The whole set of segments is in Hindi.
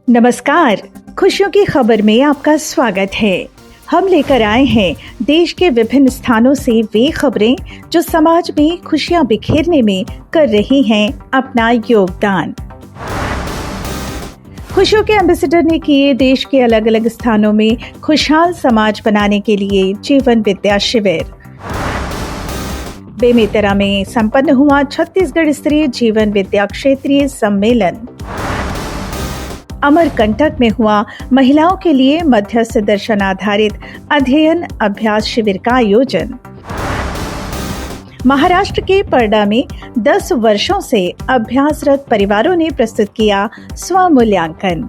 नमस्कार। खुशियों की खबर में आपका स्वागत है। हम लेकर आए हैं देश के विभिन्न स्थानों से वे खबरें जो समाज में खुशियां बिखेरने में कर रही हैं अपना योगदान। खुशियों के एम्बेसडर ने किए देश के अलग अलग स्थानों में खुशहाल समाज बनाने के लिए जीवन विद्या शिविर। बेमेतरा में संपन्न हुआ छत्तीसगढ़ स्तरीय जीवन विद्या क्षेत्रीय सम्मेलन। अमरकंटक में हुआ महिलाओं के लिए मध्यस्थ दर्शन आधारित अध्ययन अभ्यास शिविर का आयोजन। महाराष्ट्र के परडा में 10 वर्षों से अभ्यासरत परिवारों ने प्रस्तुत किया स्वमूल्यांकन।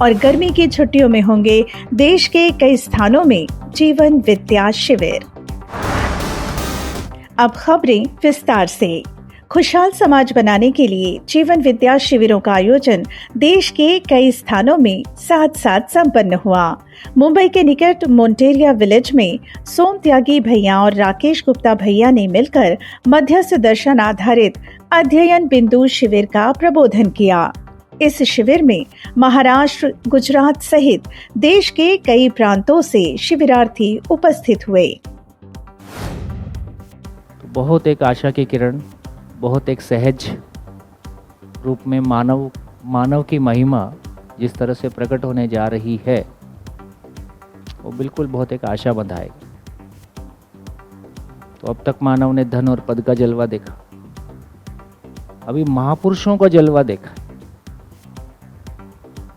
और गर्मी की छुट्टियों में होंगे देश के कई स्थानों में जीवन विद्या शिविर। अब खबरें विस्तार से। खुशहाल समाज बनाने के लिए जीवन विद्या शिविरों का आयोजन देश के कई स्थानों में साथ साथ संपन्न हुआ। मुंबई के निकट मोंटेरिया विलेज में सोम त्यागी भैया और राकेश गुप्ता भैया ने मिलकर मध्यस्थ दर्शन आधारित अध्ययन बिंदु शिविर का प्रबोधन किया। इस शिविर में महाराष्ट्र, गुजरात सहित देश के कई प्रांतों से शिविरार्थी उपस्थित हुए। बहुत एक आशा की किरण, बहुत एक सहज रूप में मानव की महिमा जिस तरह से प्रकट होने जा रही है वो बिल्कुल बहुत एक आशा बंधाएगी। तो अब तक मानव ने धन और पद का जलवा देखा, अभी महापुरुषों का जलवा देखा।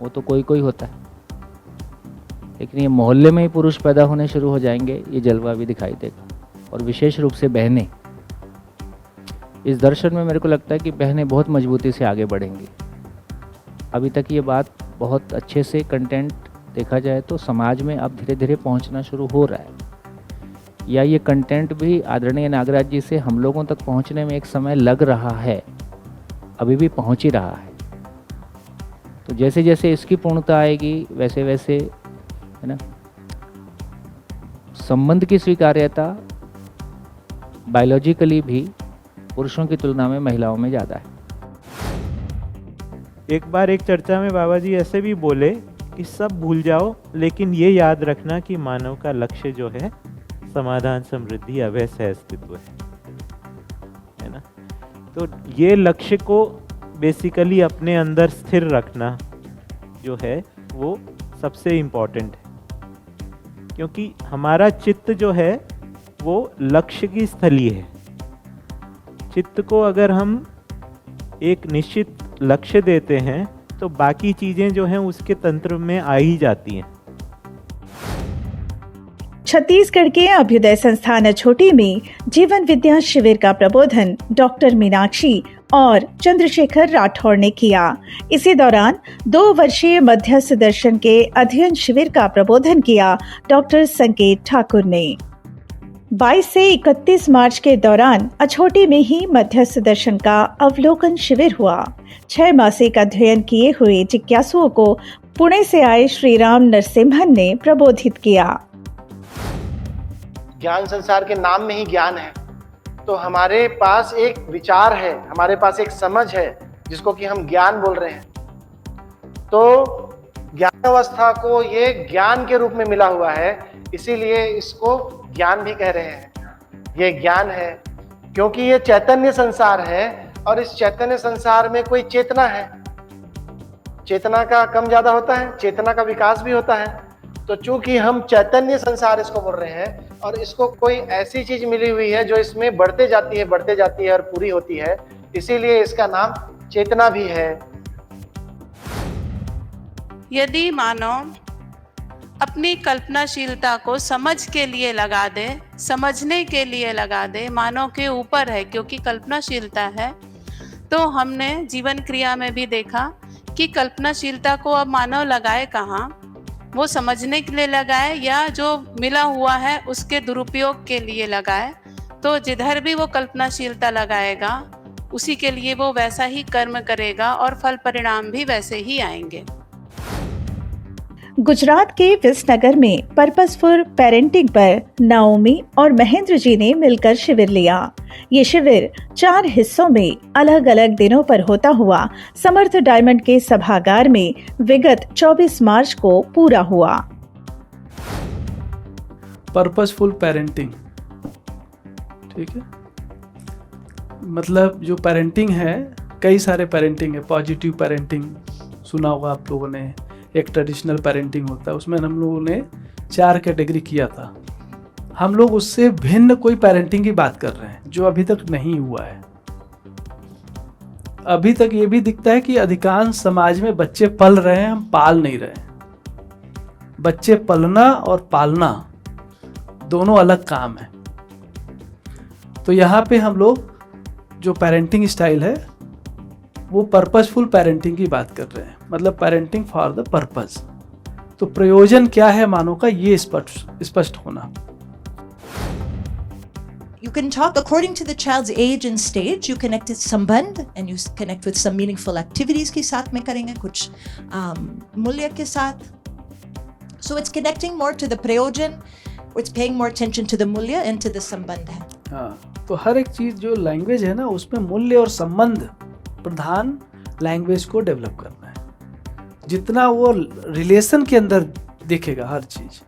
वो तो कोई कोई होता है, लेकिन ये मोहल्ले में ही पुरुष पैदा होने शुरू हो जाएंगे, ये जलवा भी दिखाई देगा। और विशेष रूप से बहनें, इस दर्शन में मेरे को लगता है कि बहनें बहुत मजबूती से आगे बढ़ेंगी। अभी तक ये बात बहुत अच्छे से कंटेंट देखा जाए तो समाज में अब धीरे धीरे पहुंचना शुरू हो रहा है, या ये कंटेंट भी आदरणीय नागराज जी से हम लोगों तक पहुंचने में एक समय लग रहा है, अभी भी पहुंच ही रहा है। तो जैसे जैसे इसकी पूर्णता आएगी वैसे वैसे, है ना, संबंध की स्वीकार्यता बायोलॉजिकली भी पुरुषों की तुलना में महिलाओं में ज़्यादा है। एक बार एक चर्चा में बाबा जी ऐसे भी बोले कि सब भूल जाओ, लेकिन ये याद रखना कि मानव का लक्ष्य जो है समाधान, समृद्धि, अभय, सह अस्तित्व है ना। तो ये लक्ष्य को बेसिकली अपने अंदर स्थिर रखना जो है वो सबसे इम्पोर्टेंट है, क्योंकि हमारा चित्त जो है वो लक्ष्य की स्थली है। चित्त को अगर हम एक निश्चित लक्ष्य देते हैं तो बाकी चीजें जो हैं उसके तंत्र में आ ही जाती हैं। छत्तीसगढ़ के अभ्युदय संस्थान अछोटी में जीवन विद्या शिविर का प्रबोधन डॉक्टर मीनाक्षी और चंद्रशेखर राठौड़ ने किया। इसी दौरान 2 वर्षीय मध्यस्थ दर्शन के अध्ययन शिविर का प्रबोधन किया डॉक्टर संकेत ठाकुर ने। 22 से 31 मार्च के दौरान अछोटी में ही मध्यस्थ दर्शन का अवलोकन शिविर हुआ। 6 मासिक अध्ययन किए हुए जिज्ञासुओं को पुणे से आए श्रीराम नरसिम्हन ने प्रबोधित किया। ज्ञान संसार के नाम में ही ज्ञान है, तो हमारे पास एक विचार है, हमारे पास एक समझ है जिसको कि हम ज्ञान बोल रहे हैं। तो ज्ञान अवस्था को ये ज्ञान के रूप में मिला हुआ है, इसीलिए इसको ज्ञान भी कह रहे हैं। ये ज्ञान है क्योंकि ये चैतन्य संसार है और इस चैतन्य संसार में कोई चेतना है। चेतना का कम ज्यादा होता है, चेतना का विकास भी होता है। तो चूंकि हम चैतन्य संसार इसको बोल रहे हैं और इसको कोई ऐसी चीज मिली हुई है जो इसमें बढ़ते जाती है और पूरी होती है, इसीलिए इसका नाम चेतना भी है। यदि मानव अपनी कल्पनाशीलता को समझ के लिए लगा दे, समझने के लिए लगा दे, मानव के ऊपर है क्योंकि कल्पनाशीलता है। तो हमने जीवन क्रिया में भी देखा कि कल्पनाशीलता को अब मानव लगाए कहाँ, वो समझने के लिए लगाए या जो मिला हुआ है उसके दुरुपयोग के लिए लगाए। तो जिधर भी वो कल्पनाशीलता लगाएगा उसी के लिए वो वैसा ही कर्म करेगा और फल परिणाम भी वैसे ही आएंगे। गुजरात के विसनगर में पर्पसफुल पेरेंटिंग पर नाओमी और महेंद्र जी ने मिलकर शिविर लिया। ये शिविर 4 हिस्सों में अलग अलग दिनों पर होता हुआ समर्थ डायमंड के सभागार में विगत 24 मार्च को पूरा हुआ। पर्पसफुल पेरेंटिंग, ठीक है, मतलब जो पेरेंटिंग है, कई सारे पेरेंटिंग है। पॉजिटिव पेरेंटिंग सुना होगा आप लोगों ने, एक ट्रेडिशनल पेरेंटिंग होता है, उसमें हम लोगों ने 4 कैटेगरी किया था। हम लोग उससे भिन्न कोई पेरेंटिंग की बात कर रहे हैं जो अभी तक नहीं हुआ है। अभी तक ये भी दिखता है कि अधिकांश समाज में बच्चे पल रहे हैं, हम पाल नहीं रहे हैं। बच्चे पलना और पालना दोनों अलग काम है। तो यहाँ पे हम लोग जो पेरेंटिंग स्टाइल है वो पर्पसफुल पेरेंटिंग की बात कर रहे हैं, मतलब पेरेंटिंग फॉर द पर्पस। तो प्रयोजन क्या है मानव का, ये स्पष्ट होना। You can talk according to the child's age and stage. You connect with संबंध and you connect with some meaningful activities के साथ में करेंगे, कुछ मूल्य के साथ. So it's connecting more to the प्रयोजन, it's paying more attention to the मूल्य and to the संबंध है. हाँ, तो हर एक चीज जो लैंग्वेज है ना, उसमें मूल्य और संबंध प्रधान लैंग्वेज को डेवलप करना है। जितना वो रिलेशन के अंदर दिखेगा हर चीज,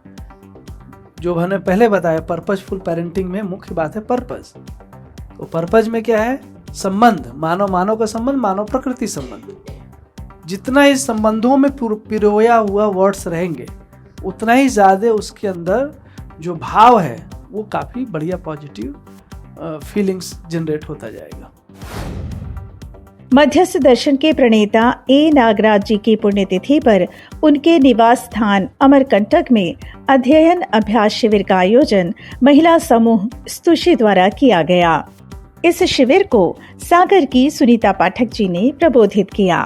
जो मैंने पहले बताया, पर्पसफुल पेरेंटिंग में मुख्य बात है पर्पस। तो पर्पस में क्या है, संबंध, मानव का संबंध, मानव प्रकृति संबंध। जितना इस संबंधों में पिरोया हुआ वर्ड्स रहेंगे, उतना ही ज्यादा उसके अंदर जो भाव है वो काफी बढ़िया पॉजिटिव फीलिंग्स जनरेट होता जाएगा। मध्यस्थ दर्शन के प्रणेता ए नागराज जी की पुण्यतिथि पर उनके निवास स्थान अमरकंटक में अध्ययन अभ्यास शिविर का आयोजन महिला समूह स्तुषी द्वारा किया गया। इस शिविर को सागर की सुनीता पाठक जी ने प्रबोधित किया।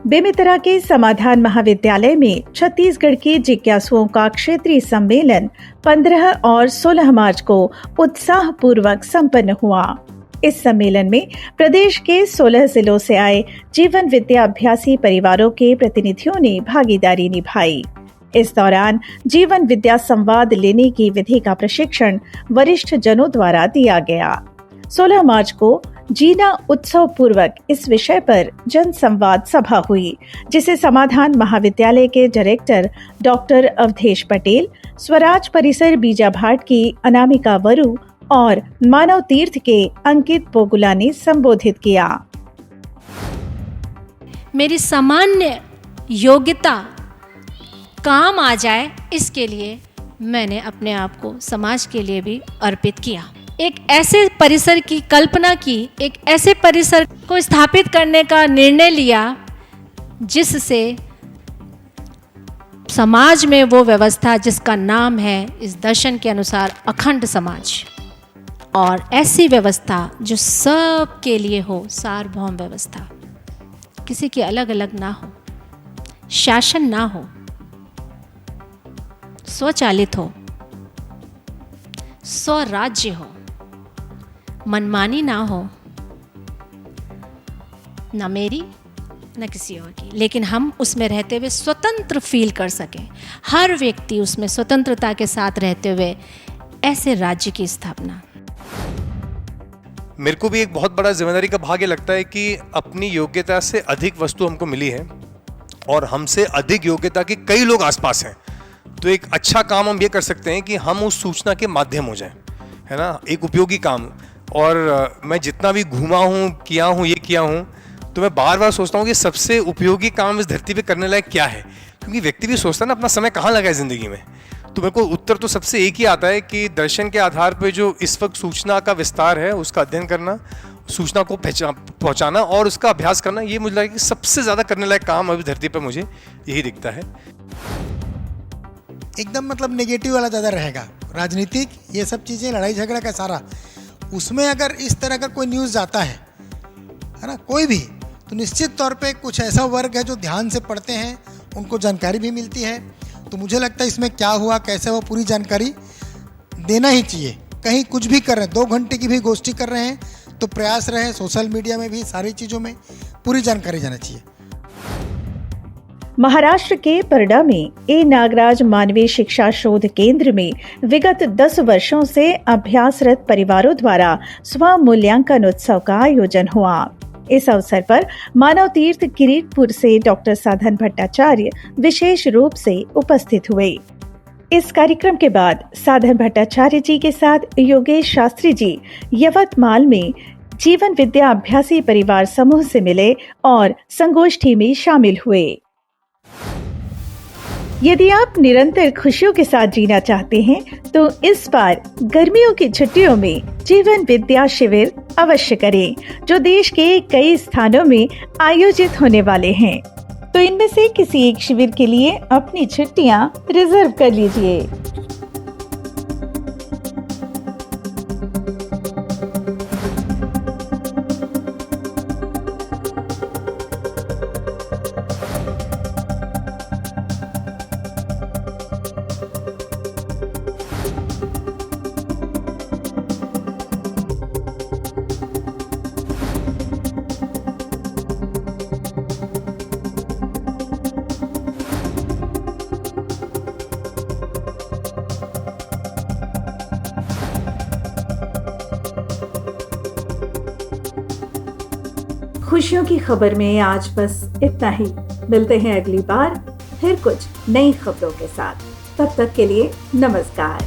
बेमेतरा के समाधान महाविद्यालय में छत्तीसगढ़ के जिज्ञासुओं का क्षेत्रीय सम्मेलन 15 और 16 मार्च को उत्साहपूर्वक संपन्न हुआ। इस सम्मेलन में प्रदेश के 16 जिलों से आए जीवन विद्या अभ्यासी परिवारों के प्रतिनिधियों ने भागीदारी निभाई। इस दौरान जीवन विद्या संवाद लेने की विधि का प्रशिक्षण वरिष्ठ जनों द्वारा दिया गया। 16 मार्च को जीना उत्सव पूर्वक इस विषय पर जन संवाद सभा हुई, जिसे समाधान महाविद्यालय के डायरेक्टर डॉक्टर अवधेश पटेल, स्वराज परिसर बीजाभाट की अनामिका वरु और मानव तीर्थ के अंकित पोगुला ने संबोधित किया। मेरी सामान्य योग्यता काम आ जाए, इसके लिए मैंने अपने आप को समाज के लिए भी अर्पित किया। एक ऐसे परिसर की कल्पना की, एक ऐसे परिसर को स्थापित करने का निर्णय लिया जिससे समाज में वो व्यवस्था जिसका नाम है इस दर्शन के अनुसार अखंड समाज, और ऐसी व्यवस्था जो सब के लिए हो, सार्वभौम व्यवस्था, किसी की अलग अलग ना हो, शासन ना हो, स्वचालित हो, स्वराज्य हो, मनमानी ना हो, ना मेरी ना किसी और की, लेकिन हम उसमें रहते हुए स्वतंत्र फील कर सकें, हर व्यक्ति उसमें स्वतंत्रता के साथ रहते हुए ऐसे राज्य की स्थापना। मेरे को भी एक बहुत बड़ा जिम्मेदारी का भाग ये लगता है कि अपनी योग्यता से अधिक वस्तु हमको मिली है और हमसे अधिक योग्यता के कई लोग आसपास हैं। तो एक अच्छा काम हम ये कर सकते हैं कि हम उस सूचना के माध्यम हो जाएं, है ना, एक उपयोगी काम। और मैं जितना भी घूमा हूँ, किया हूँ, ये किया हूँ, तो मैं बार बार सोचता हूँ कि सबसे उपयोगी काम इस धरती पे करने लायक क्या है, क्योंकि व्यक्ति भी सोचता है ना अपना समय कहाँ लगा है ज़िंदगी में। तो मेरे को उत्तर तो सबसे एक ही आता है कि दर्शन के आधार पे जो इस वक्त सूचना का विस्तार है उसका अध्ययन करना, सूचना को पहुँचाना और उसका अभ्यास करना, ये मुझे लगता है कि सबसे ज़्यादा करने लायक काम अभी धरती पर मुझे यही दिखता है। एकदम मतलब नेगेटिव वाला ज़्यादा रहेगा, राजनीतिक ये सब चीज़ें, लड़ाई झगड़ा का सारा, उसमें अगर इस तरह का कोई न्यूज़ जाता है ना, कोई भी, तो निश्चित तौर पे कुछ ऐसा वर्ग है जो ध्यान से पढ़ते हैं, उनको जानकारी भी मिलती है। तो मुझे लगता है इसमें क्या हुआ, कैसे हुआ, पूरी जानकारी देना ही चाहिए। कहीं कुछ भी कर रहे हैं, 2 घंटे की भी गोष्ठी कर रहे हैं, तो प्रयास रहे सोशल मीडिया में भी, सारी चीज़ों में पूरी जानकारी जाना चाहिए। महाराष्ट्र के परडा में ए नागराज मानवीय शिक्षा शोध केंद्र में विगत 10 वर्षों से अभ्यासरत परिवारों द्वारा स्व मूल्यांकन उत्सव का आयोजन हुआ। इस अवसर पर मानव तीर्थ किरीटपुर से डॉक्टर साधन भट्टाचार्य विशेष रूप से उपस्थित हुए। इस कार्यक्रम के बाद साधन भट्टाचार्य जी के साथ योगेश शास्त्री जी यवतमाल में जीवन विद्या अभ्यासी परिवार समूह से मिले और संगोष्ठी में शामिल हुए। यदि आप निरंतर खुशियों के साथ जीना चाहते हैं तो इस बार गर्मियों की छुट्टियों में जीवन विद्या शिविर अवश्य करें, जो देश के कई स्थानों में आयोजित होने वाले हैं। तो इनमें से किसी एक शिविर के लिए अपनी छुट्टियां रिजर्व कर लीजिए। खुशियों की खबर में आज बस इतना ही। मिलते हैं अगली बार फिर कुछ नई खबरों के साथ। तब तक के लिए नमस्कार।